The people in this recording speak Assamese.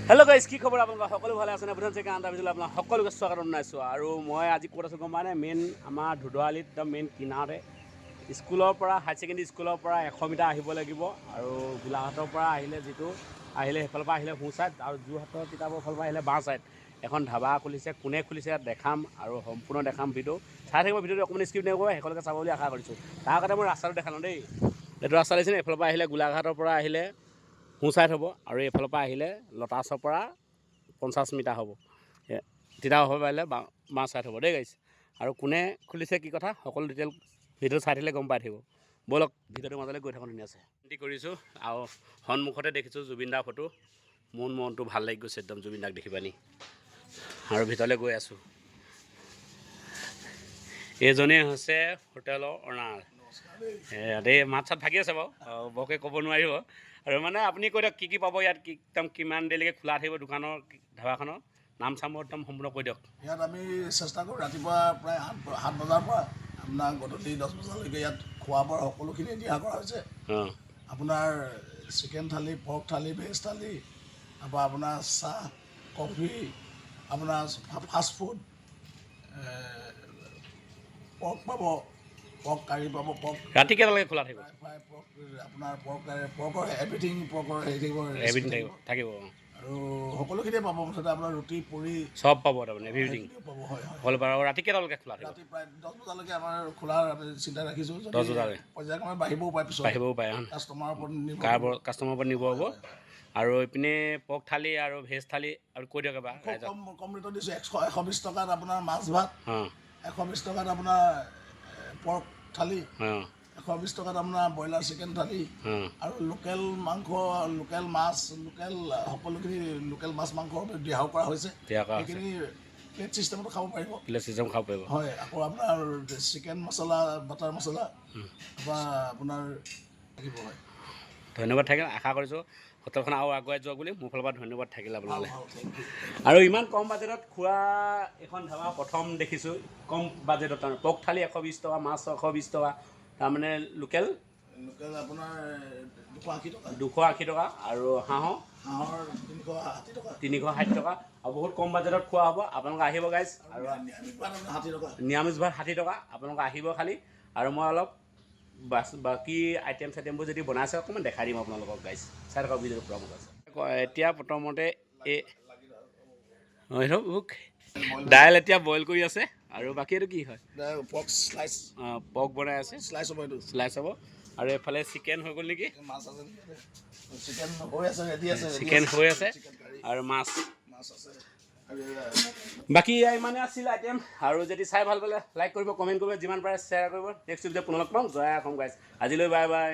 হেল্ল' গাইজ, কি খবৰ আপোনালোকৰ? সকলো ভালে আছেনে? প্ৰধান চেকা আন্দাৰ ভিতৰত আপোনাক সকলোকে স্বাগতম জনাইছোঁ। আৰু মই আজি ক'ত আছোঁ গম পাই নাই? মেইন আমাৰ ধুধুৱালিত একদম মেইন কিনাৰতে স্কুলৰ পৰা হায়াৰ ছেকেণ্ডেৰী স্কুলৰ পৰা 100 মিটাৰ আহিব লাগিব। আৰু গোলাঘাটৰ পৰা আহিলে সেইফালৰ পৰা আহিলে সোঁ ছাইড, আৰু যোৰহাটৰ তিতাবৰৰ ফালৰ পৰা আহিলে বাওঁ ছাইড এখন ধাবা খুলিছে। কোনে খুলিছে দেখাম আৰু সম্পূৰ্ণ দেখাম। ভিডিঅ' চাই থাকিব, ভিডিঅ'টো অকণমান স্কিপ নকৰিব, শেষলৈকে চাব বুলি আশা কৰিছোঁ। তাৰ আগতে মই ৰাস্তাটো দেখালোঁ দেই। এইটো ৰাস্তা দেখিছেনে? এইফালৰ পৰা আহিলে গোলাঘাটৰ পৰা আহিলে সোঁ ছাইড হ'ব, আৰু এইফালৰ পৰা আহিলে লটাছৰ পৰা 50 মিটাৰ হ'ব। তিতাবৰ হ'ব পাৰিলে বাওঁ ছাইড হ'ব দেই গাইজ। আৰু কোনে খুলিছে কি কথা সকলো ডিটেইল ভিডিঅ' চাই থাকিলে গম পাই থাকিব। ব'লক ভিডিঅ'টোৰ মাজলৈ গৈ থাকোঁ ধুনীয়াছে। এণ্ট্ৰি কৰিছোঁ আৰু সন্মুখতে দেখিছোঁ জুবিনদাৰ ফটো। মোৰ মনটো ভাল লাগি গৈছে একদম জুবিনদাক দেখি পানি। আৰু ভিতৰলৈ গৈ আছোঁ। এইজনেই হৈছে হোটেলৰ অনাৰ। দেই মাত চাত ভাগি আছে বাৰু, বৰকৈ ক'ব নোৱাৰিব। আৰু মানে আপুনি কৈ দিয়ক কি পাব ইয়াত, একদম কিমান দেৰিলৈকে খোলা থাকিব দোকানৰ ধাবাখনৰ নাম চামৰ একদম সম্পূৰ্ণ কৈ দিয়ক। ইয়াত আমি চেষ্টা কৰোঁ ৰাতিপুৱা প্ৰায় 7 বজাৰ পৰা আপোনাৰ গধূলি 10 বজালৈকে ইয়াত খোৱা বোৱাৰ সকলোখিনি দিয়া কৰা হৈছে। আপোনাৰ চিকেন থালি, পৰ্ক থালি, ভেজ থালি, তাৰপৰা আপোনাৰ চাহ, কফি, আপোনাৰ ফাষ্ট ফুড, পৰ্ক পাব, পৰ্ক কাৰী পাব, পৰ্ক ৰাতি কেইটালৈকে খোলা থাকিব? ফ্ৰাই পৰ্ক, আপোনাৰ পৰ্কৰ এভৰিথিং, পৰ্কৰ হেৰি থাকিব আৰু সকলোখিনিয়ে পাব। মুঠতে আপোনাৰ ৰুটি পুৰি চব পাব তাৰমানে এভৰিথিং পাব। হয় হ'ল বাৰু। ৰাতি কেইটালৈকে খোলা থাকিব? ৰাতি প্ৰায় 10 বজালৈকে আমাৰ খোলাৰ চিন্তা ৰাখিছোঁ। 10 বজালৈ পৰ্যায়ক্ৰমে বাঢ়িবও পাৰে, পিছত পাৰে কাষ্টমাৰৰ ওপৰত কাষ্টমাৰৰ ওপৰত নিৰ্ভৰ হ'ব। আৰু এইপিনে পৰ্ক থালি আৰু ভেজ থালি আৰু কৈ দিয়ক এবাৰ। কম ৰেটত দিছোঁ। 120 টকাত আপোনাৰ মাছ ভাত, 120 টকাত আপোনাৰ পৰ্ক থালি, 120 টকাত আপোনাৰ ব্ৰইলাৰ চিকেন থালি, আৰু লোকেল মাংস, লোকেল মাছ, সকলোখিনি লোকেল মাছ মাংস দিয়াও কৰা হৈছে। সেইখিনি প্লেট চিষ্টেমতো খাব পাৰিব। হয়। আকৌ আপোনাৰ চিকেন মছলা, বাটাৰ মছলা বা আপোনাৰ থাকিব। হয়, ধন্যবাদ থাকিল। আশা কৰিছোঁ হোটেলখন আৰু আগুৱাই যোৱা বুলি। মোৰ ফালৰ পৰা ধন্যবাদ থাকিল আপোনালৈ। আৰু ইমান কম বাজেটত খোৱা এখন ধাবা প্ৰথম দেখিছোঁ। কম বাজেটত তাৰমানে পৰ্ক থালি 120 টকা, মাছ 120 টকা, তাৰমানে লোকেল আপোনাৰ 280 টকা, আৰু হাঁহৰ 360 টকা। আৰু বহুত কম বাজেটত খোৱা হ'ব। আপোনালোকে আহিব গাইজ। আৰু নিৰামিষ ভাত 60 টকা। আপোনালোকে আহিব খালি। আৰু মই অলপ বাকী আইটেম চাইটেমবোৰ যদি বনাইছে অকণমান দেখাই দিম আপোনালোকক গাইজ। চাই থাকক ভিডিঅ'টো পূৰা মজা আছে। এতিয়া প্ৰথমতে দাইল এতিয়া বইল কৰি আছে। আৰু বাকী এইটো কি হয়? Pork slice. পৰ্ক বনাই আছে, শ্লাইচ হ'ব, এইটো শ্লাইচ হ'ব। আৰু এইফালে চিকেন হৈ গ'ল নেকি? মাছ আছে, চিকেন হৈ আছে, ৰেডি আছে, চিকেন হৈ আছে আৰু মাছ আছে। বাকী ইমানে আছিল আইটেম। আৰু যদি চাই ভাল পালে লাইক কৰিব, কমেণ্ট কৰিব, যিমান পাৰে শ্বেয়াৰ কৰিব। নেক্সট ভিডিঅ'ত পুনৰ লগ পাম। জয় অসম গাইজ। আজিলৈ বাই বাই।